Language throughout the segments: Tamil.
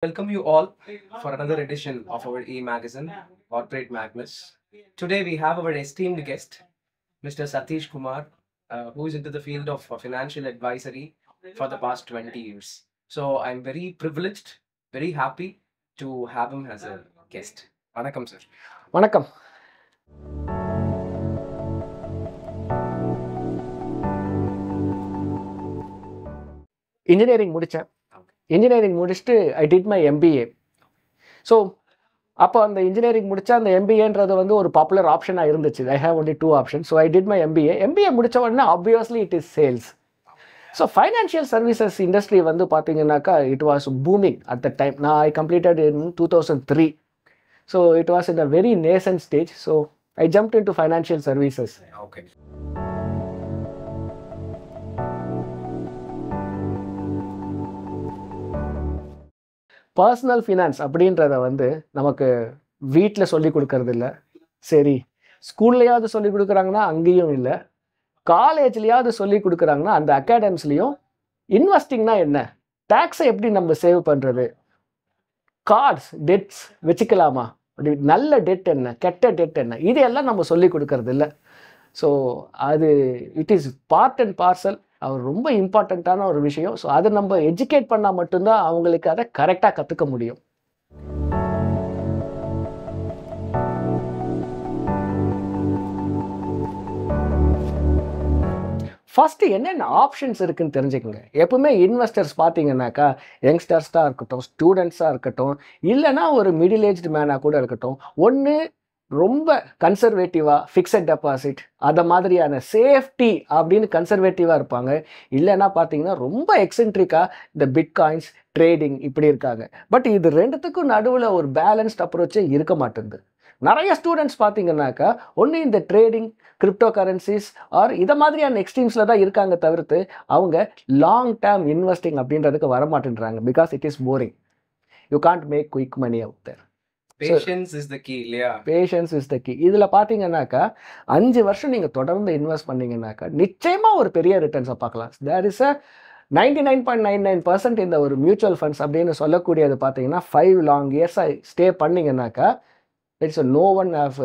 Welcome you all for another edition of our e-magazine, Corporate Magnus. Today we have our esteemed guest, Mr. Satish Kumar, who is into the field of financial advisory for the past 20 years. So I'm very privileged, very happy to have him as a guest. Vanakkam, sir. வணக்கம். இன்ஜினியரிங் முடித்தேன். இன்ஜினியரிங் முடிச்சுட்டு ஐ டிட் மை எம்பிஏ. ஸோ அப்போ அந்த இன்ஜினியரிங் முடித்தா அந்த எம்பிஏன்றது வந்து ஒரு பாப்புலர் ஆப்ஷனாக இருந்துச்சு. I have only 2 option. So I did my MBA. MBA முடித்த உடனே obviously it is sales. So financial services industry வந்து பார்த்தீங்கன்னாக்கா it was booming at the time. நான் I completed in 2003. So it was in a very nascent stage. So I jumped in to financial services. Okay. Personal finance அப்படின்றத வந்து நமக்கு வீட்டில் சொல்லி கொடுக்கறது இல்லை. சரி, ஸ்கூல்லையாவது சொல்லி கொடுக்குறாங்கன்னா அங்கேயும் இல்லை, காலேஜ்லேயாவது சொல்லி கொடுக்குறாங்கன்னா அந்த அகாடமிஸ்லேயும் இன்வெஸ்டிங்னா என்ன, டேக்ஸை எப்படி நம்ம சேவ் பண்ணுறது, கார்ட்ஸ் டெட்ஸ் வச்சுக்கலாமா, அப்படி நல்ல டெட் என்ன, கெட்ட டெட் என்ன, இதையெல்லாம் நம்ம சொல்லி கொடுக்கறது இல்லை. ஸோ அது it is part and parcel. அவர் ரொம்ப இம்பார்ட்டண்ட்டான ஒரு விஷயம். ஸோ அதை நம்ம எஜுகேட் பண்ணால் மட்டும்தான் அவங்களுக்கு அதை கரெக்டாக கற்றுக்க முடியும். ஃபஸ்ட்டு என்னென்ன ஆப்ஷன்ஸ் இருக்குன்னு தெரிஞ்சுக்கோங்க. எப்பவுமே இன்வெஸ்டர்ஸ் பார்த்தீங்கன்னாக்கா யங்ஸ்டர்ஸாக இருக்கட்டும், ஸ்டூடெண்ட்ஸாக இருக்கட்டும், இல்லைனா ஒரு மிடில் ஏஜ்டு மேனாக கூட இருக்கட்டும், ஒன்று ரொம்ப கன்சர்வேட்டிவாக ஃபிக்ஸட் டெபாசிட் அதை மாதிரியான சேஃப்டி அப்படின்னு கன்சர்வேட்டிவாக இருப்பாங்க. இல்லைன்னா பார்த்தீங்கன்னா ரொம்ப எக்ஸென்ட்ரிக்காக இந்த பிட்காயின்ஸ் ட்ரேடிங் இப்படி இருக்காங்க. பட் இது ரெண்டுத்துக்கும் நடுவில் ஒரு பேலன்ஸ்ட் அப்ரோச்சே இருக்க மாட்டேங்குது. நிறைய ஸ்டூடெண்ட்ஸ் பார்த்தீங்கன்னாக்கா ஒன்று இந்த ட்ரேடிங், கிரிப்டோ கரன்சிஸ் ஆர் இதை மாதிரியான எக்ஸ்ட்ரீம்ஸில் தான் இருக்காங்க தவிர்த்து அவங்க லாங் டேர்ம் இன்வெஸ்டிங் அப்படின்றதுக்கு வர மாட்டேன்றாங்க. Because it is boring. You can't make quick money out there. Patience is the key, இல்லையா? Patience is the key. இதில் பார்த்தீங்கன்னாக்கா 5 வருஷம் நீங்கள் தொடர்ந்து இன்வெஸ்ட் பண்ணீங்கன்னாக்கா நிச்சயமாக ஒரு பெரிய ரிட்டர்ன்ஸை பார்க்கலாம். தேர் இஸ் அ 99.99% இந்த ஒரு மியூச்சுவல் ஃபண்ட்ஸ் அப்படின்னு சொல்லக்கூடியது பார்த்தீங்கன்னா 5 லாங் இயர்ஸாக ஸ்டே பண்ணிங்கன்னாக்கா இட்ஸ் நோ ஒன் ஆஃப்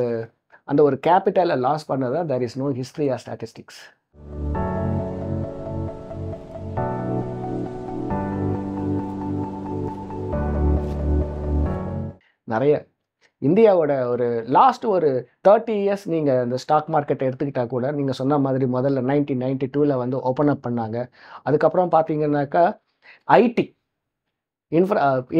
அந்த ஒரு கேபிட்டலை லாஸ் பண்ணதா there is no history or statistics. நிறைய இந்தியாவோட ஒரு லாஸ்ட் ஒரு 30 இயர்ஸ் நீங்கள் இந்த ஸ்டாக் மார்க்கெட்டை எடுத்துக்கிட்டால் கூட நீங்கள் சொன்ன மாதிரி முதல்ல 1992 வந்து ஓப்பன் அப் பண்ணாங்க. அதுக்கப்புறம் பார்த்தீங்கன்னாக்கா ஐடி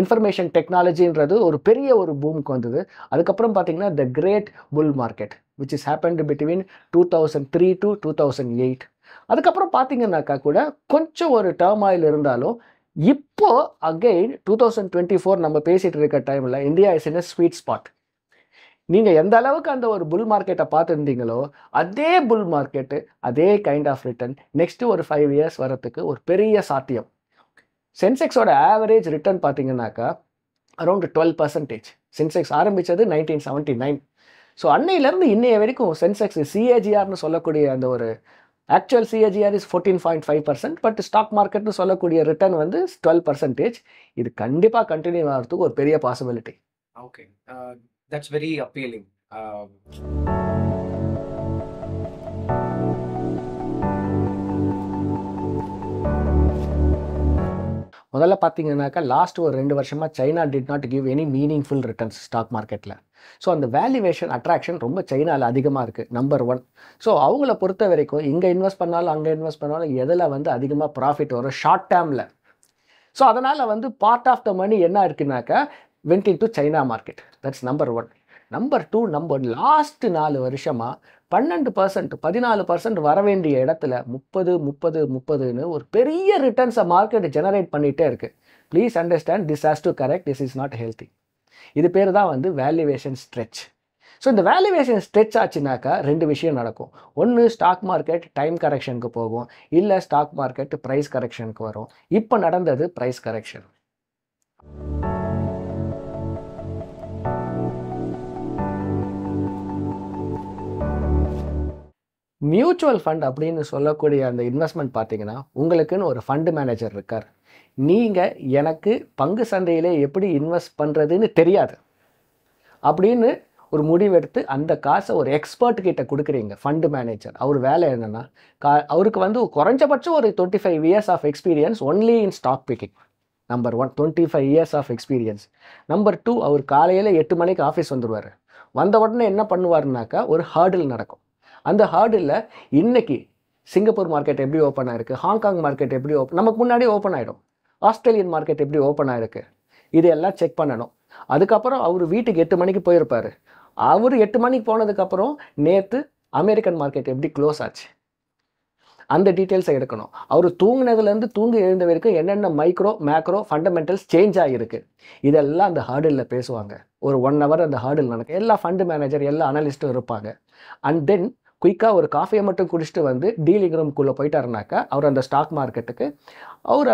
இன்ஃபர்மேஷன் டெக்னாலஜின்றது ஒரு பெரிய ஒரு பூமுக்கு வந்தது. அதுக்கப்புறம் பார்த்தீங்கன்னா the great bull market which is happened between 2003 to 2008. அதுக்கப்புறம் பார்த்தீங்கன்னாக்கா கூட கொஞ்சம் ஒரு டர்மாயில் இருந்தாலும் இப்போ அகெயின் 2024 நம்ம பேசிகிட்டு இருக்க டைமில் India is in a sweet spot. நீங்கள் எந்த அளவுக்கு அந்த ஒரு புல் மார்க்கெட்டை பார்த்துருந்தீங்களோ அதே புல் மார்க்கெட்டு அதே கைண்ட் ஆஃப் ரிட்டர்ன் நெக்ஸ்ட்டு ஒரு 5 இயர்ஸ் வரத்துக்கு ஒரு பெரிய சாத்தியம். சென்செக்ஸோட ஆவரேஜ் ரிட்டர்ன் பார்த்தீங்கன்னாக்கா அரௌண்ட் 12%. சென்செக்ஸ் ஆரம்பித்தது 1979. ஸோ அன்னையிலேருந்து இன்னைய வரைக்கும் சென்செக்ஸ் சிஏஜிஆர்னு சொல்லக்கூடிய அந்த ஒரு actual CAGR is 14.5%. But stock மார்க்கெட்னு சொல்லக்கூடிய ரிட்டர்ன் வந்து 12%. இது கண்டிப்பாக கண்டினியூ ஆகிறதுக்கு ஒரு பெரிய possibility. Okay. That's very appealing. முதல்ல பார்த்தீங்கன்னாக்கா லாஸ்ட் ஒரு 2 வருஷமாக China did not give any meaningful returns stock மார்க்கெட்டில். ஸோ அந்த வேல்யூவேஷன் அட்ராக்ஷன் ரொம்ப சைனாவில் அதிகமாக இருக்குது, நம்பர் 1. ஸோ அவங்கள பொறுத்த வரைக்கும் இங்கே இன்வெஸ்ட் பண்ணாலும் அங்கே இன்வெஸ்ட் பண்ணாலும் எதில் வந்து அதிகமாக ப்ராஃபிட் வரும் ஷார்ட் டேர்மில். ஸோ அதனால் வந்து பார்ட் ஆஃப் த மணி என்ன இருக்குனாக்கா went in to China market. That's number 1. Number 2, நம்ம லாஸ்ட் 4 வருஷமாக 12%, 14% வர வேண்டிய இடத்துல 30 ஒரு பெரிய ரிட்டர்ன்ஸை மார்க்கெட் ஜெனரேட் பண்ணிகிட்டே இருக்குது. Please understand this has to correct. This is not healthy. இது பேர் தான் வந்து வேல்யூவேஷன் ஸ்ட்ரெச். ஸோ இந்த வேல்யூவேஷன் ஸ்ட்ரெச் ஆச்சுனாக்கா 2 விஷயம் நடக்கும். ஒன்று ஸ்டாக் மார்க்கெட் டைம் கரெக்ஷனுக்கு போகும், இல்லை ஸ்டாக் மார்க்கெட் ப்ரைஸ் கரெக்ஷனுக்கு வரும். இப்போ நடந்தது ப்ரைஸ் கரெக்ஷன். மியூச்சுவல் ஃபண்ட் அப்படின்னு சொல்லக்கூடிய அந்த இன்வெஸ்ட்மெண்ட் பார்த்தீங்கன்னா உங்களுக்குன்னு ஒரு ஃபண்டு மேனேஜர் இருக்கார். நீங்கள் எனக்கு பங்கு சந்தையிலே எப்படி இன்வெஸ்ட் பண்ணுறதுன்னு தெரியாது அப்படின்னு ஒரு முடிவெடுத்து அந்த காசை ஒரு எக்ஸ்பர்ட் கிட்ட கொடுக்குறீங்க. ஃபண்டு மேனேஜர் அவர் வேலை என்னென்னா அவருக்கு வந்து குறைஞ்சபட்சம் ஒரு 25 years of experience only in stock picking. Number 1 25 years of experience. Number 2 அவர் காலையில் 8 மணிக்கு ஆஃபீஸ் வந்துடுவார். வந்த உடனே என்ன பண்ணுவாருனாக்கா ஒரு ஹார்டில் நடக்கும். அந்த ஹார்டில் இன்னைக்கு சிங்கப்பூர் மார்க்கெட் எப்படி ஓப்பன் ஆயிருக்கு, ஹாங்காங் மார்க்கெட் எப்படி நமக்கு முன்னாடி ஓப்பன் ஆகிடும், ஆஸ்திரேலியன் மார்க்கெட் எப்படி ஓப்பன் ஆயிருக்கு, இதெல்லாம் செக் பண்ணணும். அதுக்கப்புறம் அவர் வீட்டுக்கு 8 மணிக்கு போயிருப்பார். அவர் 8 மணிக்கு போனதுக்கப்புறம் நேற்று அமெரிக்கன் மார்க்கெட் எப்படி க்ளோஸ் ஆச்சு அந்த டீட்டெயில்ஸை எடுக்கணும். அவர் தூங்கினதுலேருந்து தூங்கி எழுந்த வரைக்கும் என்னென்ன மைக்ரோ மேக்ரோ ஃபண்டமெண்டல்ஸ் சேஞ்ச் ஆகிருக்கு இதெல்லாம் அந்த ஹார்டில் பேசுவாங்க. ஒரு 1 hour அந்த ஹார்டில் நடக்கும். எல்லா ஃபண்டு மேனேஜர் எல்லா அனலிஸ்ட்டும் இருப்பாங்க. அண்ட் தென் குயிக்காக ஒரு காஃபியை மட்டும் குடிச்சிட்டு வந்து டீலிங் ரூம்குள்ளே போயிட்டாருனாக்கா அவர் அந்த ஸ்டாக் மார்க்கெட்டுக்கு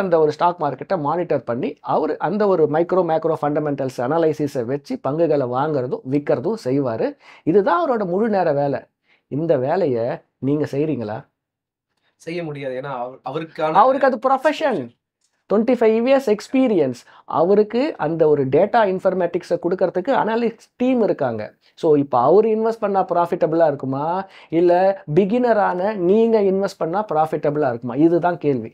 அந்த ஒரு ஸ்டாக் மார்க்கெட்டை மானிட்டர் பண்ணி அவர் அந்த ஒரு மைக்ரோ மேக்ரோ ஃபண்டமெண்டல்ஸ் அனலைசிஸை வச்சு பங்குகளை வாங்குறதும் விற்கிறதும் செய்வார். இதுதான் அவரோட முழு நேர வேலை. இந்த வேலையை நீங்கள் செய்கிறீங்களா? செய்ய முடியாது. ஏன்னா அவருக்கு அது ப்ரொஃபஷன். 25 years experience. அவருக்கு அந்த ஒரு டேட்டா இன்ஃபர்மேட்டிக்ஸை கொடுக்கறதுக்கு அனலிஸ்ட் டீம் இருக்காங்க. ஸோ இப்போ அவர் இன்வெஸ்ட் பண்ணால் ப்ராஃபிட்டபுளாக இருக்குமா, இல்லை பிகினரான நீங்கள் இன்வெஸ்ட் பண்ணால் ப்ராஃபிட்டபுளாக இருக்குமா, இதுதான் கேள்வி.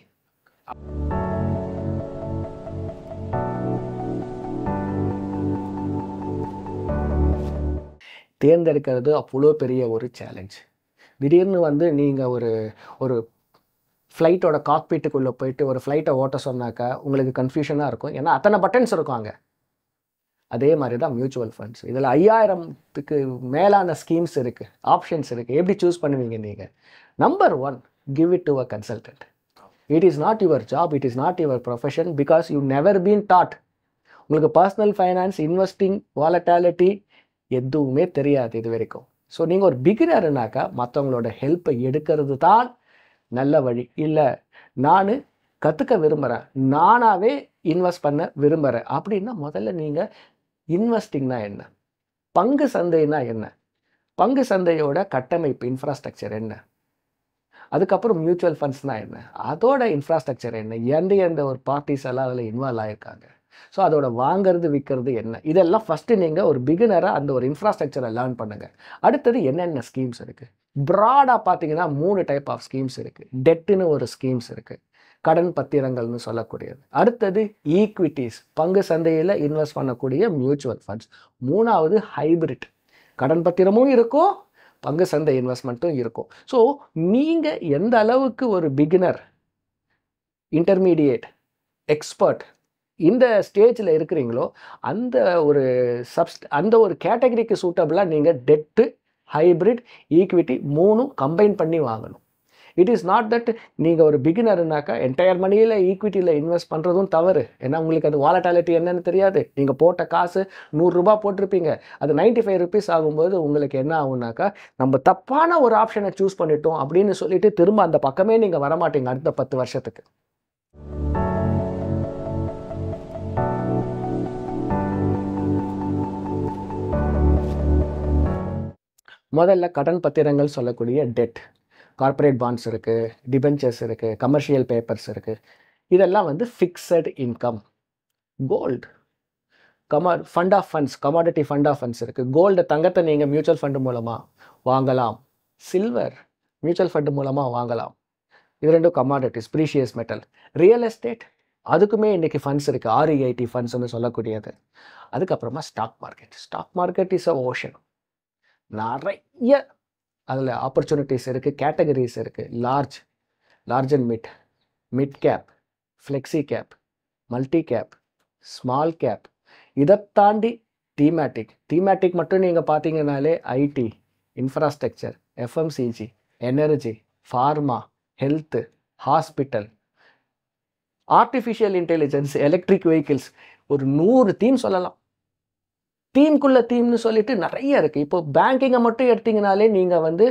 தேர்ந்தெடுக்கிறது அவ்வளோ பெரிய ஒரு சேலஞ்ச். திடீர்னு வந்து நீங்கள் ஒரு ஃப்ளைட்டோட காக்பீட்டுக்குள்ளே போயிட்டு ஒரு ஃப்ளைட்டை ஓட்ட சொன்னாக்கா உங்களுக்கு கன்ஃபியூஷனாக இருக்கும். ஏன்னா அத்தனை பட்டன்ஸ் இருக்காங்க. அதே மாதிரி தான் மியூச்சுவல் ஃபண்ட்ஸ். இதில் 5000க்கு மேலான ஸ்கீம்ஸ் இருக்குது, ஆப்ஷன்ஸ் இருக்குது. எப்படி சூஸ் பண்ணுவீங்க நீங்கள்? Number 1, give it to a consultant. It is not your job, it is not your profession, because you never been dot. உங்களுக்கு பர்சனல் ஃபைனான்ஸ், இன்வெஸ்டிங், வாலட்டாலிட்டி எதுவுமே தெரியாது இது வரைக்கும். ஸோ நீங்கள் ஒரு பிகினர்னாக்கா மற்றவங்களோட ஹெல்ப்பை எடுக்கிறது தான் நல்ல வழி. இல்லை நான் கற்றுக்க விரும்புகிறேன், நானாகவே இன்வெஸ்ட் பண்ண விரும்புகிறேன் அப்படின்னா முதல்ல நீங்கள் இன்வெஸ்டிங்னா என்ன, பங்கு சந்தைனா என்ன, பங்கு சந்தையோட கட்டமைப்பு இன்ஃப்ராஸ்ட்ரக்சர் என்ன, அதுக்கப்புறம் மியூச்சுவல் ஃபண்ட்ஸ்னால் என்ன, அதோட இன்ஃப்ராஸ்ட்ரக்சர் என்ன, எந்த ஒரு பார்ட்டிஸ் எல்லாம் அதில் இன்வால்வ் ஆகியிருக்காங்க, ஸோ அதோட வாங்கிறது விற்கிறது என்ன, இதெல்லாம் ஃபஸ்ட்டு நீங்கள் ஒரு பிகினராக அந்த ஒரு இன்ஃப்ராஸ்ட்ரக்சரை லேர்ன் பண்ணுங்கள். அடுத்தது என்னென்ன ஸ்கீம்ஸ் இருக்குது. ப்ராடாக பார்த்தீங்கன்னா 3 டைப் ஆஃப் ஸ்கீம்ஸ் இருக்குது. டெட்டுன்னு ஒரு ஸ்கீம்ஸ் இருக்குது, கடன் பத்திரங்கள்னு சொல்லக்கூடியது. அடுத்தது ஈக்விட்டிஸ், பங்கு சந்தையில் இன்வெஸ்ட் பண்ணக்கூடிய மியூச்சுவல் ஃபண்ட்ஸ். 3வது ஹைபிரிட், கடன் பத்திரமும் இருக்கும், பங்கு சந்தை இன்வெஸ்ட்மெண்ட்டும் இருக்கும். ஸோ நீங்கள் எந்த அளவுக்கு ஒரு பிகினர், இன்டர்மீடியேட், எக்ஸ்பர்ட் இந்த ஸ்டேஜில் இருக்கிறீங்களோ அந்த ஒரு கேட்டகரிக்கு சூட்டபிளாக நீங்கள் டெட்டு, ஹைபிரிட், ஈக்விட்டி 3ம் கம்பைன் பண்ணி வாங்கணும். இட் இஸ் நாட் தட் நீங்கள் ஒரு பிகினர்னாக்கா என்டையர் மணியில் ஈக்விட்டியில் இன்வெஸ்ட் பண்ணுறதும் தவறு. ஏன்னா உங்களுக்கு அது வாலட்டாலிட்டி என்னன்னு தெரியாது. நீங்கள் போட்ட காசு 100 ரூபாய் போட்டிருப்பீங்க, அது 95 rupees ஆகும்போது உங்களுக்கு என்ன ஆகுனாக்கா நம்ம தப்பான ஒரு ஆப்ஷனை சூஸ் பண்ணிட்டோம் அப்படின்னு சொல்லிட்டு திரும்ப அந்த பக்கமே நீங்கள் வரமாட்டீங்க அடுத்த 10 வருஷத்துக்கு. முதல்ல கடன் பத்திரங்கள் சொல்லக்கூடிய டெட், கார்ப்பரேட் பாண்ட்ஸ் இருக்குது, டிபென்ச்சர்ஸ் இருக்குது, கமர்ஷியல் பேப்பர்ஸ் இருக்குது. இதெல்லாம் வந்து fixed income. Gold, fund of funds, commodity fund of funds இருக்குது. கோல்டு, தங்கத்தை நீங்கள் மியூச்சுவல் ஃபண்டு மூலமாக வாங்கலாம். சில்வர் மியூச்சுவல் ஃபண்டு மூலமாக வாங்கலாம். இது 2 commodities, precious metal. Real estate, அதுக்குமே இன்றைக்கி ஃபண்ட்ஸ் இருக்குது, REIT ஃபண்ட்ஸ்னு சொல்லக்கூடியது. அதுக்கப்புறமா stock market. Stock market is a ocean. நிறைய அதில் ஆப்பர்ச்சுனிட்டிஸ் இருக்குது, கேட்டகரிஸ் இருக்குது. Large and mid cap, flexi cap, multi cap, small cap. இதை தாண்டி தீமேட்டிக் மட்டும் நீங்கள் பார்த்தீங்கன்னாலே IT, infrastructure, FMCG, energy, pharma, health, hospital, artificial intelligence, electric vehicles, ஒரு 100 தீம் சொல்லலாம். தீம்குள்ள தீம்னு சொல்லிட்டு நிறைய இருக்குது. இப்போ பேங்கிங்கை மட்டும் எடுத்தீங்கனாலே நீங்கள் வந்து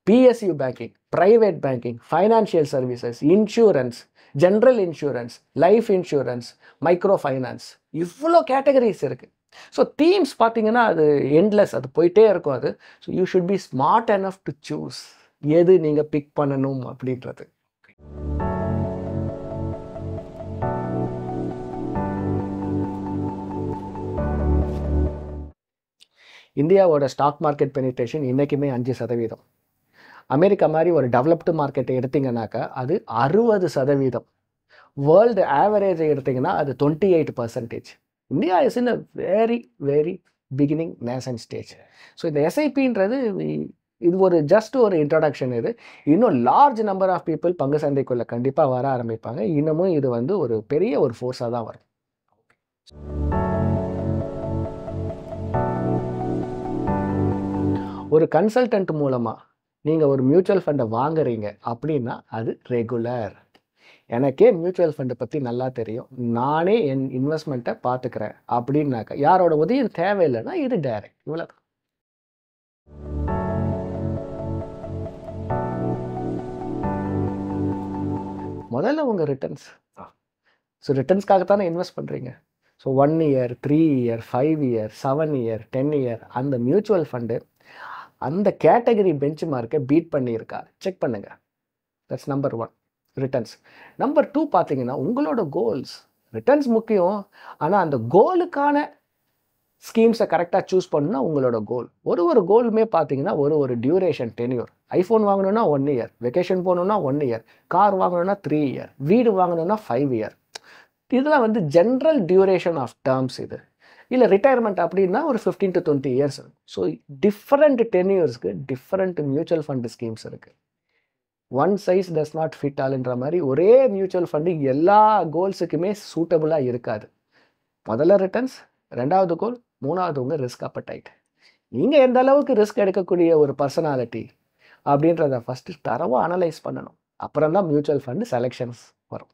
PSU banking, private banking, financial services, insurance, general insurance, life insurance, micro finance, இவ்வளோ கேட்டகரிஸ் இருக்குது. ஸோ தீம்ஸ் பார்த்தீங்கன்னா அது எண்ட்லெஸ், அது போயிட்டே இருக்கும் அது. So you should be smart enough to choose எது நீங்கள் பிக் பண்ணணும் அப்படின்றது. இந்தியாவோட ஸ்டாக் மார்க்கெட் பெனிட்ரேஷன் இன்றைக்குமே 5%. அமெரிக்கா மாதிரி ஒரு டெவலப்டு மார்க்கெட்டை எடுத்திங்கனாக்கா அது 60%. வேர்ல்டு ஆவரேஜை எடுத்திங்கன்னா அது 28%. India is in a very very beginning nascent stage. So இந்த எஸ்ஐபின்றது இது ஒரு ஜஸ்ட் ஒரு இன்ட்ரடக்ஷன். இது இன்னும் லார்ஜ் நம்பர் ஆஃப் பீப்புள் பங்கு சந்தைக்குள்ளே கண்டிப்பாக வர ஆரம்பிப்பாங்க. இன்னமும் இது வந்து ஒரு பெரிய ஒரு ஃபோர்ஸாக தான் வரும். ஒரு கன்சல்டன்ட் மூலமாக நீங்கள் ஒரு மியூச்சுவல் ஃபண்டை வாங்குறீங்க அப்படின்னா அது ரெகுலர். எனக்கே மியூச்சுவல் ஃபண்டை பற்றி நல்லா தெரியும், நானே என் இன்வெஸ்ட்மெண்ட்டை பார்த்துக்கிறேன் அப்படின்னாக்கா யாரோட உதவியும் தேவையில்லைன்னா இது டைரக்ட். இவ்வளோ முதல்ல உங்கள் ரிட்டர்ன்ஸ். ஸோ ரிட்டர்ன்ஸ்க்காகத்தானே இன்வெஸ்ட் பண்ணுறீங்க. So 1 year 3 year 5 year 7 year 10 year அந்த மியூச்சுவல் ஃபண்டு அந்த கேட்டகரி பெஞ்ச் மார்க்கை பீட் பண்ணியிருக்கா செக் பண்ணுங்கள். That's number 1 returns. நம்பர் 2 பார்த்தீங்கன்னா உங்களோட கோல்ஸ். ரிட்டர்ன்ஸ் முக்கியம், ஆனால் அந்த கோலுக்கான ஸ்கீம்ஸை கரெக்டாக சூஸ் பண்ணணும்னா உங்களோட கோல். ஒரு கோலுமே பார்த்தீங்கன்னா ஒரு டியூரேஷன் டென்யூர். ஐஃபோன் வாங்கணும்னா 1 இயர், வெக்கேஷன் போகணுன்னா 1 இயர், கார் வாங்கணும்னா 3 இயர், வீடு வாங்கணும்னா 5 இயர். இதெல்லாம் வந்து ஜென்ரல் டியூரேஷன் ஆஃப் டேர்ம்ஸ். இது இல்லை ரிட்டையர்மெண்ட் அப்படின்னா ஒரு 15 to 20 இயர்ஸ். ஸோ டிஃப்ரெண்ட் டென்யூர்ஸ்க்கு டிஃப்ரெண்ட் மியூச்சுவல் ஃபண்டு ஸ்கீம்ஸ் இருக்குது. One size does not fit ஆல்ன்ற மாதிரி ஒரே மியூச்சுவல் ஃபண்டு எல்லா கோல்ஸுக்குமே சூட்டபுளாக இருக்காது. முதல்ல ரிட்டர்ன்ஸ், 2வது கோல், 3வது உங்கள் ரிஸ்க் அப்படைட். நீங்கள் எந்த அளவுக்கு ரிஸ்க் எடுக்கக்கூடிய ஒரு பர்சனாலிட்டி அப்படின்றத ஃபஸ்ட்டு தரவாக அனலைஸ் பண்ணணும். அப்புறம் தான் மியூச்சுவல் ஃபண்டு செலெக்ஷன்ஸ் வரும்.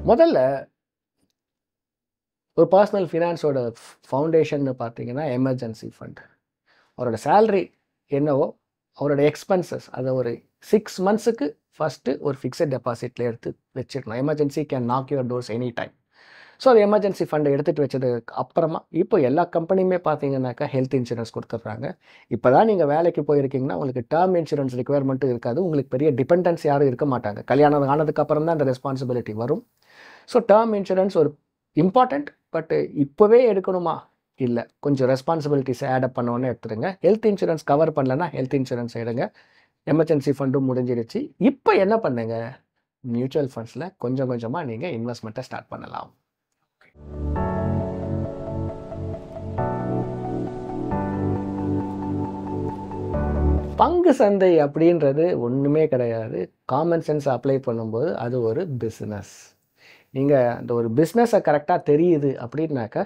முதல்ல ஒரு பர்சனல் ஃபினான்ஸோட ஃபவுண்டேஷன் பார்த்தீங்கன்னா எமர்ஜென்சி ஃபண்ட். அவரோட சேலரி என்னவோ அவரோட எக்ஸ்பென்சஸ் அதை ஒரு 6 மந்த்ஸுக்கு ஃபஸ்ட்டு ஒரு ஃபிக்ஸட் டெபாசிட்டில் எடுத்து வச்சிடணும். Emergency can knock your doors any time. So அது எமர்ஜென்சி ஃபண்டை எடுத்துகிட்டு வச்சதுக்கு அப்புறமா இப்போ எல்லா கம்பெனியுமே பார்த்தீங்கன்னாக்கா ஹெல்த் இன்சூரன்ஸ் கொடுத்துட்றாங்க. இப்போ தான் நீங்கள் வேலைக்கு போயிருக்கீங்கன்னா உங்களுக்கு டேர்ம் இன்சூரன்ஸ் ரிக்குவயர்மெண்ட்டும் இருக்காது. உங்களுக்கு பெரிய டிபெண்டன்ஸ் யாரும் இருக்க மாட்டாங்க. கல்யாணம் ஆனதுக்கப்புறம் தான் அந்த ரெஸ்பான்சிபிலிட்டி வரும். ஸோ டேர்ம் இன்சூரன்ஸ் ஒரு இம்பார்ட்டண்ட். பட்டு இப்போவே எடுக்கணுமா? இல்லை, கொஞ்சம் ரெஸ்பான்சிபிலிட்டிஸை ஆடப் பண்ணோன்னே எடுத்துடுங்க. ஹெல்த் இன்சூரன்ஸ் கவர் பண்ணலன்னா ஹெல்த் இன்சூரன்ஸ் எடுங்க. எமர்ஜென்சி ஃபண்டும் முடிஞ்சிடுச்சு. இப்போ என்ன பண்ணுங்க, மியூச்சுவல் ஃபண்ட்ஸில் கொஞ்சம் கொஞ்சமாக நீங்கள் இன்வெஸ்ட்மெண்ட்டை ஸ்டார்ட் பண்ணலாம். பங்கு சந்தை அப்படின்றது ஒன்றுமே கிடையாது. காமன் சென்ஸ் அப்ளை பண்ணும்போது அது ஒரு பிஸ்னஸ். நீங்கள் அந்த ஒரு பிஸ்னஸை கரெக்டாக தெரியுது அப்படின்னாக்கா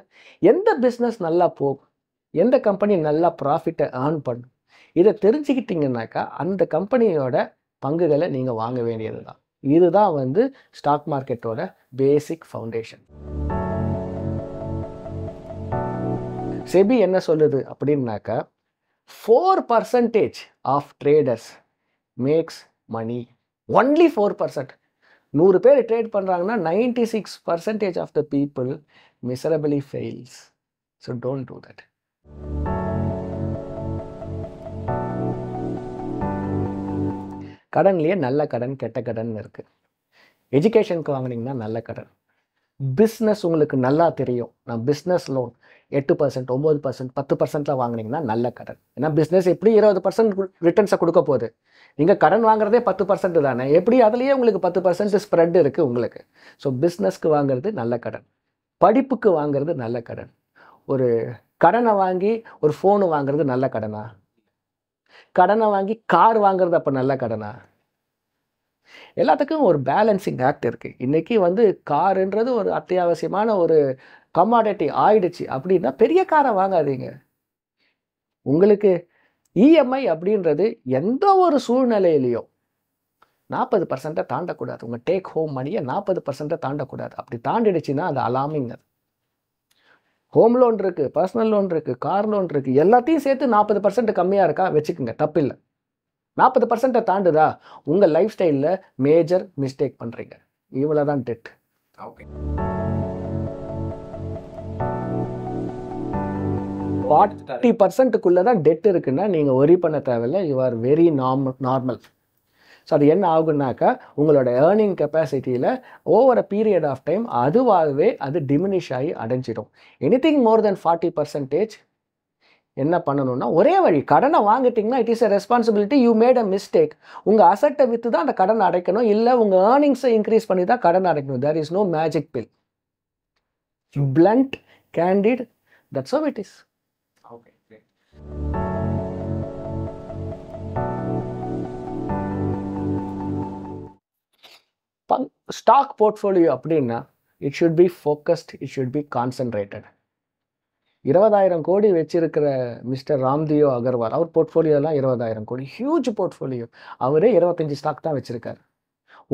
எந்த பிஸ்னஸ் நல்லா போகும், எந்த கம்பெனி நல்லா ப்ராஃபிட்டை ஏர்ன் பண்ணும், இதை தெரிஞ்சுக்கிட்டிங்கனாக்கா அந்த கம்பெனியோட பங்குகளை நீங்கள் வாங்க வேண்டியது தான். இதுதான் வந்து ஸ்டாக் மார்க்கெட்டோட பேசிக் ஃபவுண்டேஷன். செபி என்ன சொல்லுது அப்படின்னாக்கா 4% ஆஃப் ட்ரேடர்ஸ் மேக்ஸ் மணி. ஒன்லி 4%. 100 பேர் ட்ரேட் பண்ணுறாங்கன்னா 96% of the people miserably fails. So don't do that. கடன்லேயே நல்ல கடன் கெட்ட கடன் இருக்குது. எஜுகேஷனுக்கு வாங்கினீங்கன்னா நல்ல கடன். பிஸ்னஸ் உங்களுக்கு நல்லா தெரியும், நான் பிஸ்னஸ் லோன் 8%, 9%, 10% வாங்கினீங்கன்னா நல்ல கடன். ஏன்னா பிஸ்னஸ் எப்படி 20% ரிட்டர்ன்ஸை கொடுக்க போகுது. நீங்கள் கடன் வாங்குறதே 10% தானே, எப்படி அதுலேயே உங்களுக்கு 10% ஸ்ப்ரெட் இருக்குது உங்களுக்கு. ஸோ பிஸ்னஸ்க்கு வாங்குறது நல்ல கடன், படிப்புக்கு வாங்குறது நல்ல கடன். ஒரு கடனை வாங்கி ஒரு ஃபோனு வாங்குறது நல்ல கடனா? கடனை வாங்கி கார் வாங்குறது அப்போ நல்ல கடனா? எல்லாத்துக்கும் ஒரு பேலன்சிங் ஆக்ட் இருக்குது. இன்றைக்கி வந்து காருன்றது ஒரு அத்தியாவசியமான ஒரு கமாடிட்டி ஆயிடுச்சு அப்படின்னா பெரிய காரை வாங்காதீங்க. உங்களுக்கு இஎம்ஐ அப்படின்றது எந்த ஒரு சூழ்நிலையிலையும் 40% தாண்டக்கூடாது. உங்கள் டேக் ஹோம் மணியை 40% தாண்டக்கூடாது. அப்படி தாண்டிடுச்சுன்னா அது அலாமிங். அது ஹோம் லோன் இருக்குது, பர்சனல் லோன் இருக்குது, கார் லோன் இருக்குது, எல்லாத்தையும் சேர்த்து 40% கம்மியாக இருக்கா வச்சுக்கோங்க, தப்பில்லை. 40% தாண்டுதா, உங்கள் லைஃப் ஸ்டைலில் மேஜர் மிஸ்டேக் பண்ணுறீங்க. இவ்வளோ தான் டெட். ஓகே, 40%க்குள்ளே தான் டெட் இருக்குன்னா நீங்கள் ஒரி பண்ண தேவையில்லை. You are very normal. So அது என்ன ஆகுனாக்கா உங்களோட ஏர்னிங் கெப்பாசிட்டியில் over a period of time அதுவாகவே அது டிமினிஷ் ஆகி அடைஞ்சிடும். எனிதிங் மோர் தென் 40% என்ன பண்ணணும்னா ஒரே வழி, கடனை வாங்கிட்டீங்கன்னா it is a responsibility, you made a mistake. உங்கள் அசட்டை விற்று தான் அந்த கடனை அடைக்கணும், இல்லை உங்கள் ஏர்னிங்ஸை இன்க்ரீஸ் பண்ணி தான் கடன் அடைக்கணும். There is no magic pill. Blunt, candid, that's how it is. Okay, great. Stock portfolio அப்படின்னா it should be focused, it should be concentrated. 20,000 கோடி வச்சிருக்கிற மிஸ்டர் ராம்தியோ அகர்வால், அவர் போர்ட்ஃபோலியோலாம் 20,000 கோடி, ஹியூஜ் போர்ட்ஃபோலியோ. அவரே 25 ஸ்டாக் தான் வச்சிருக்காரு.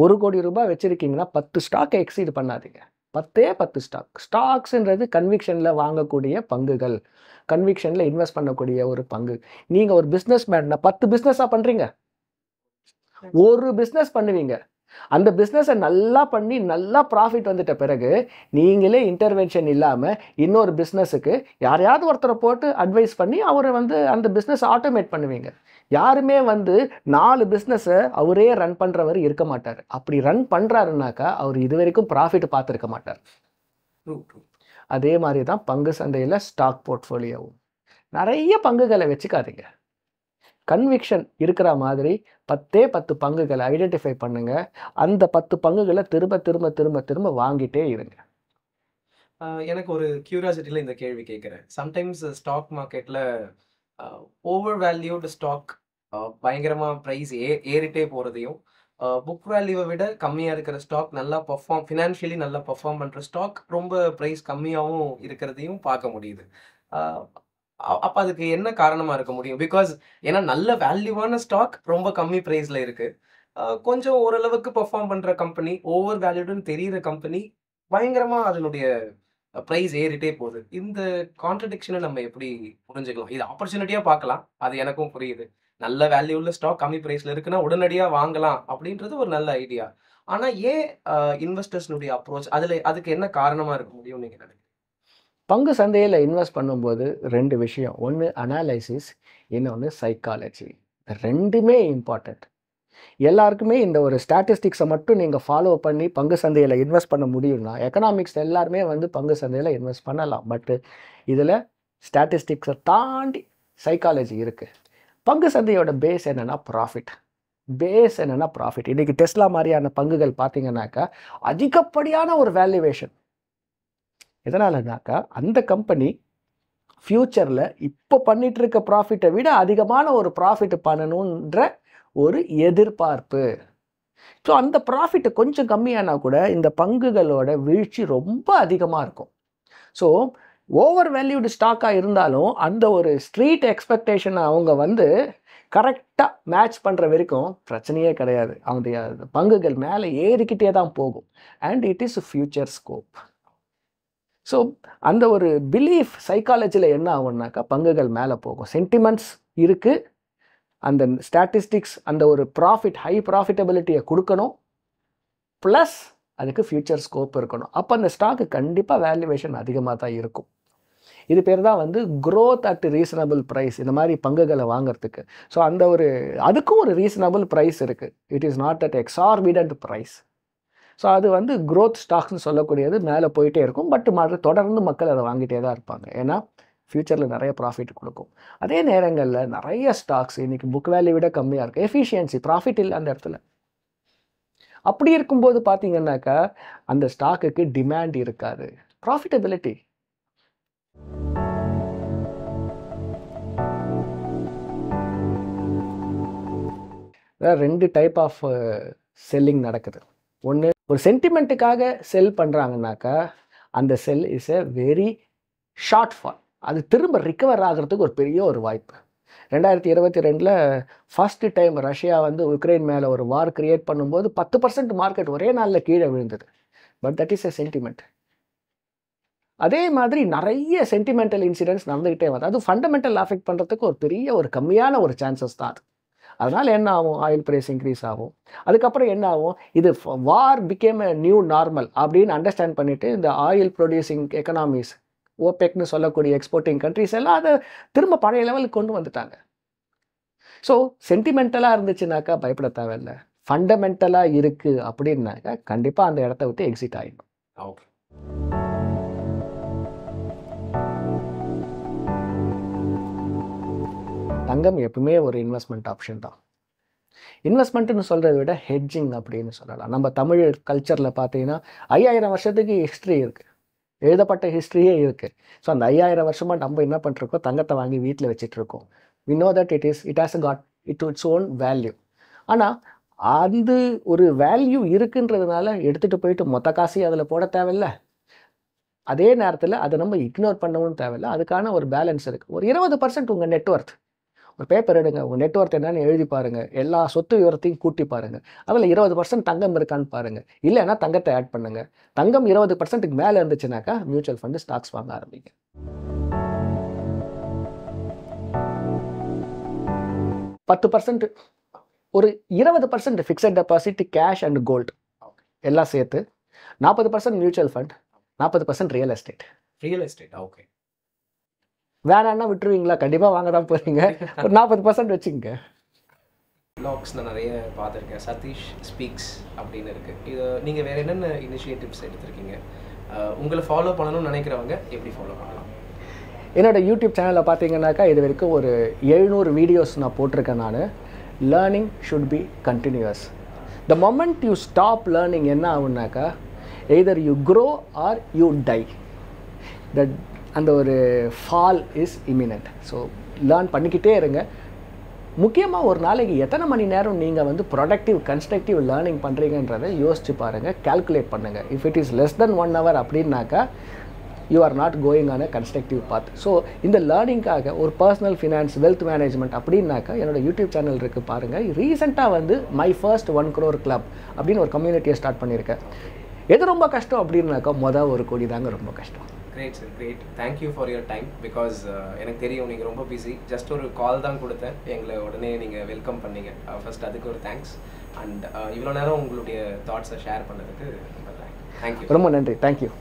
1 கோடி ரூபாய் வச்சிருக்கீங்கன்னா 10 ஸ்டாக்கை எக்ஸீட் பண்ணாதீங்க. 10 ஸ்டாக். ஸ்டாக்ஸ்ன்றது கன்விக்ஷனில் வாங்கக்கூடிய பங்குகள், கன்விக்ஷனில் இன்வெஸ்ட் பண்ணக்கூடிய ஒரு பங்கு. நீங்கள் ஒரு பிஸ்னஸ் மேன்னா 10 பிஸ்னஸாக பண்ணுறீங்க, ஒரு பிஸ்னஸ் பண்ணுவீங்க. அந்த பிஸ்னஸை நல்லா பண்ணி நல்லா ப்ராஃபிட் வந்துட்ட பிறகு நீங்களே இன்டர்வென்ஷன் இல்லாமல் இன்னொரு பிஸ்னஸுக்கு யாரையாவது ஒருத்தரை போட்டு அட்வைஸ் பண்ணி அவரை அந்த பிஸ்னஸ் ஆட்டோமேட் பண்ணுவீங்க. யாருமே 4 பிஸ்னஸை அவரே ரன் பண்ணுறவர் இருக்க மாட்டார். அப்படி ரன் பண்ணுறாருனாக்கா அவர் இது வரைக்கும் ப்ராஃபிட் பார்த்துருக்க மாட்டார். அதே மாதிரி தான் பங்கு சந்தையில் ஸ்டாக் போர்ட்ஃபோலியோவும். நிறைய பங்குகளை வச்சுக்காதீங்க. கன்விக்ஷன் இருக்கிற மாதிரி 10 பங்குகளை ஐடென்டிஃபை பண்ணுங்க. அந்த 10 பங்குகளை திரும்ப திரும்ப திரும்ப திரும்ப வாங்கிட்டே இருங்க. எனக்கு ஒரு கியூரியாசிட்டியில் இந்த கேள்வி கேட்குறேன். சம்டைம்ஸ் ஸ்டாக் மார்க்கெட்டில் ஓவர் வேல்யூடு ஸ்டாக் பயங்கரமாக ப்ரைஸ் ஏறிட்டே போகிறதையும், புக் வேல்யூவை விட கம்மியாக இருக்கிற ஸ்டாக் நல்லா ஃபினான்ஷியலி நல்லா பர்ஃபார்ம் பண்ணுற ஸ்டாக் ரொம்ப ப்ரைஸ் கம்மியாகவும் இருக்கிறதையும் பார்க்க முடியுது. அப்போ அதுக்கு என்ன காரணமாக இருக்க முடியும்? பிகாஸ் ஏன்னா நல்ல வேல்யூவான ஸ்டாக் ரொம்ப கம்மி ப்ரைஸில் இருக்குது. கொஞ்சம் ஓரளவுக்கு பர்ஃபார்ம் பண்ணுற கம்பெனி, ஓவர் வேல்யூடுன்னு தெரிகிற கம்பெனி பயங்கரமாக அதனுடைய ப்ரைஸ் ஏறிட்டே போகுது. இந்த கான்ட்ரடிக்ஷனை நம்ம எப்படி புரிஞ்சுக்கலாம்? இது ஆப்பர்ச்சுனிட்டியாக பார்க்கலாம், அது எனக்கும் புரியுது. நல்ல வேல்யூ உள்ள ஸ்டாக் கம்மி ப்ரைஸில் இருக்குன்னா உடனடியாக வாங்கலாம் அப்படின்றது ஒரு நல்ல ஐடியா. ஆனால் ஏன் இன்வெஸ்டர்ஸ்னுடைய அப்ரோச் அதுக்கு என்ன காரணமாக இருக்க முடியும் நீங்கள் நினைக்கிறீங்க? பங்கு சந்தையில் இன்வெஸ்ட் பண்ணும்போது 2 விஷயம், ஒன்று அனாலிசிஸ், இன்னொன்று சைக்காலஜி. ரெண்டுமே இம்பார்ட்டண்ட். எல்லாருக்குமே இந்த ஒரு ஸ்டாட்டிஸ்டிக்ஸை மட்டும் நீங்கள் ஃபாலோ பண்ணி பங்கு சந்தையில் இன்வெஸ்ட் பண்ண முடியும்னா, எக்கனாமிக்ஸ் எல்லாருமே பங்கு சந்தையில் இன்வெஸ்ட் பண்ணலாம். பட்டு இதில் ஸ்டாட்டிஸ்டிக்ஸை தாண்டி சைக்காலஜி இருக்குது. பங்கு சந்தையோட பேஸ் என்னென்னா ப்ராஃபிட். இன்றைக்கி டெஸ்லா மாதிரியான பங்குகள் பார்த்தீங்கன்னாக்கா அதிகப்படியான ஒரு வேல்யூவேஷன். எதனாலனாக்கா அந்த கம்பெனி ஃப்யூச்சரில் இப்போ பண்ணிட்டு இருக்க ப்ராஃபிட்டை விட அதிகமான ஒரு ப்ராஃபிட் பண்ணணுன்ற ஒரு எதிர்பார்ப்பு. ஸோ அந்த ப்ராஃபிட்டு கொஞ்சம் கம்மியானா கூட இந்த பங்குகளோட வீழ்ச்சி ரொம்ப அதிகமாக இருக்கும். ஸோ ஓவர் வேல்யூடு ஸ்டாக்காக இருந்தாலும் அந்த ஒரு ஸ்ட்ரீட் எக்ஸ்பெக்டேஷனை அவங்க கரெக்டாக மேட்ச் பண்ணுற வரைக்கும் பிரச்சனையே கிடையாது. அவங்க பங்குகள் மேலே ஏறிக்கிட்டே தான் போகும். And it is future scope. So அந்த ஒரு பிலீஃப் சைக்காலஜியில் என்ன ஆகும்னாக்கா பங்குகள் மேலே போகும். சென்டிமெண்ட்ஸ் இருக்குது, அந்த ஸ்டாட்டிஸ்டிக்ஸ் அந்த ஒரு ப்ராஃபிட் ஹை ப்ராஃபிட்டபிலிட்டியை கொடுக்கணும், ப்ளஸ் அதுக்கு ஃபியூச்சர் ஸ்கோப் இருக்கணும். அப்போ அந்த ஸ்டாக்கு கண்டிப்பாக வேல்யூவேஷன் அதிகமாக தான் இருக்கும். இது பேர் தான் க்ரோத் அட் ரீசனபிள் ப்ரைஸ், இந்த மாதிரி பங்குகளை வாங்கிறதுக்கு. ஸோ அந்த அதுக்கும் ஒரு ரீசனபிள் ப்ரைஸ் இருக்குது. It is not at exorbitant price. So அது க்ரோத் ஸ்டாக்ஸ்னு சொல்லக்கூடியது மேலே போயிட்டே இருக்கும். பட் தொடர்ந்து மக்கள் அதை வாங்கிட்டே தான் இருப்பாங்க. ஏன்னா ஃப்யூச்சரில் நிறைய ப்ராஃபிட் கொடுக்கும். அதே நேரங்களில் நிறைய ஸ்டாக்ஸ் இன்றைக்கி புக் வேல்யூ விட கம்மியாக இருக்குது. எஃபிஷியன்சி, ப்ராஃபிட் இல்லை அந்த இடத்துல. அப்படி இருக்கும்போது பார்த்தீங்கன்னாக்கா அந்த ஸ்டாக்குக்கு டிமாண்ட் இருக்காது. ப்ராஃபிட்டபிலிட்டி. ரெண்டு டைப் ஆஃப் செல்லிங் நடக்குது. ஒன்று, ஒரு சென்டிமெண்ட்டுக்காக செல் பண்ணுறாங்கனாக்கா அந்த செல் is a very short fall. அது திரும்ப ரிக்கவர் ஆகிறதுக்கு ஒரு பெரிய ஒரு வாய்ப்பு. 2022 ஃபஸ்ட்டு டைம் ரஷ்யா உக்ரைன் மேலே ஒரு வார் கிரியேட் பண்ணும்போது 10% மார்க்கெட் ஒரே நாளில் கீழே விழுந்தது. But that is a sentiment. அதே மாதிரி நிறைய சென்டிமெண்டல் இன்சிடென்ட்ஸ் நடந்துக்கிட்டே வருது. அது ஃபண்டமெண்டல் அஃபெக்ட் பண்ணுறதுக்கு ஒரு பெரிய ஒரு கம்மியான ஒரு சான்சஸ் தான் அது. அதனால் என்ன ஆகும்? ஆயில் ப்ரைஸ் இன்க்ரீஸ் ஆகும். அதுக்கப்புறம் என்ன ஆகும்? இது வார் பிகேம் எ நியூ நார்மல் அப்படின்னு அண்டர்ஸ்டாண்ட் பண்ணிவிட்டு இந்த ஆயில் ப்ரொடியூசிங் எக்கனாமிஸ், ஓபெக்னு சொல்லக்கூடிய எக்ஸ்போர்ட்டிங் கண்ட்ரிஸ் எல்லாம் அதை திரும்ப பழைய லெவலுக்கு கொண்டு வந்துட்டாங்க. ஸோ சென்டிமெண்டலாக இருந்துச்சுனாக்கா பயப்பட தேவையில்லை. ஃபண்டமெண்டலாக இருக்குது அப்படின்னாக்க கண்டிப்பாக அந்த இடத்த விட்டு எக்ஸிட் ஆகிடும். ஓகே. தங்கம் எப்பவுமே ஒரு இன்வெஸ்ட்மெண்ட் ஆப்ஷன் தான். இன்வெஸ்ட்மெண்ட்டுன்னு சொல்கிறத விட ஹெட்ஜிங் அப்படின்னு சொல்லலாம். நம்ம தமிழ் கல்ச்சரில் பார்த்தீங்கன்னா 5000 வருஷத்துக்கு ஹிஸ்ட்ரி இருக்குது, எழுதப்பட்ட ஹிஸ்ட்ரியே இருக்குது. ஸோ அந்த 5000 வருஷமாக நம்ம என்ன பண்ணிருக்கோம், தங்கத்தை வாங்கி வீட்டில் வச்சிட்ருக்கோம். We know that it has got its own value. ஆனால் அது ஒரு வேல்யூ இருக்குன்றதுனால எடுத்துகிட்டு போயிட்டு மொத்த காசையும் அதில் போட தேவையில்லை. அதே நேரத்தில் அதை நம்ம இக்னோர் பண்ணவும் தேவையில்லை. அதுக்கான ஒரு பேலன்ஸ் இருக்குது. ஒரு 20% உங்கள் நெட்ஒர்த், ஒரு பேப்பர் எடுங்க, உங்கள் நெட்ஒர்த் என்னன்னு எழுதி பாருங்கள், எல்லா சொத்து விவரத்தையும் கூட்டி பாருங்கள், அதில் 20% தங்கம் இருக்கான்னு பாருங்கள். இல்லைன்னா தங்கத்தை ஆட் பண்ணுங்கள். தங்கம் 20%க்கு மேலே இருந்துச்சுனாக்கா மியூச்சுவல் ஃபண்டு ஸ்டாக்ஸ் வாங்க ஆரம்பிங்க. 10%, ஒரு 20% fixed deposit, cash and gold எல்லாம் சேர்த்து, 40% mutual fund, 40% real estate. Okay. வேணான்னா விட்டுருவீங்களா? கண்டிப்பாக வாங்க தான் போகிறீங்க. ஒரு 40% வச்சுங்க. வ்ளாக்ஸ் நான் நிறைய பார்த்துருக்கேன். சதீஷ் ஸ்பீக்ஸ் அப்படின்னு இருக்குது. இது நீங்கள் வேறு என்னென்ன இனிஷியேட்டிவ்ஸ் எடுத்திருக்கீங்க? உங்களை ஃபாலோ பண்ணணும்னு நினைக்கிறவங்க எப்படி ஃபாலோ பண்ணலாம்? என்னோட யூடியூப் சேனலில் பார்த்தீங்கன்னாக்கா இது வரைக்கும் ஒரு 700 வீடியோஸ் நான் போட்டிருக்கேன். நான் learning should be continuous. The moment you stop learning என்ன ஆகுனாக்கா either you grow or you die. That அந்த ஒரு fall is imminent. So learn பண்ணிக்கிட்டே இருங்க. முக்கியமாக ஒரு நாளைக்கு எத்தனை மணி நேரம் நீங்கள் வந்து ப்ரொடக்டிவ் கன்ஸ்ட்ரக்டிவ் லேர்னிங் பண்ணுறீங்கன்றதை யோசிச்சு பாருங்கள், கால்குலேட் பண்ணுங்கள். If it is less then 1 hour அப்படின்னாக்கா you are not going on a constructive path. So இந்த லேர்னிங்காக ஒரு பர்சனல் ஃபினான்ஸ், வெல்த் மேனேஜ்மெண்ட் அப்படின்னாக்கா என்னோட யூடியூப் சேனல் இருக்குது பாருங்கள். ரீசெண்டாக வந்து மை ஃபர்ஸ்ட் 1 crore கிளப் அப்படின்னு ஒரு கம்யூனிட்டியை ஸ்டார்ட் பண்ணியிருக்கேன். எது ரொம்ப கஷ்டம் அப்படின்னாக்கா மொதல் 1 கோடி தாங்க ரொம்ப கஷ்டம். Great sir, great. Thank you for your time. Because எனக்கு தெரியும் நீங்கள் ரொம்ப பிஸி. ஜஸ்ட் ஒரு கால் தான் கொடுத்தேன், எங்களை உடனே நீங்கள் வெல்கம் பண்ணீங்க. ஃபர்ஸ்ட் அதுக்கு ஒரு தேங்க்ஸ். அண்ட் இவ்வளோ நேரம் உங்களுடைய தாட்ஸை ஷேர் பண்ணதுக்கு ரொம்ப தேங்க்யூ. ரொம்ப நன்றி. தேங்க்யூ.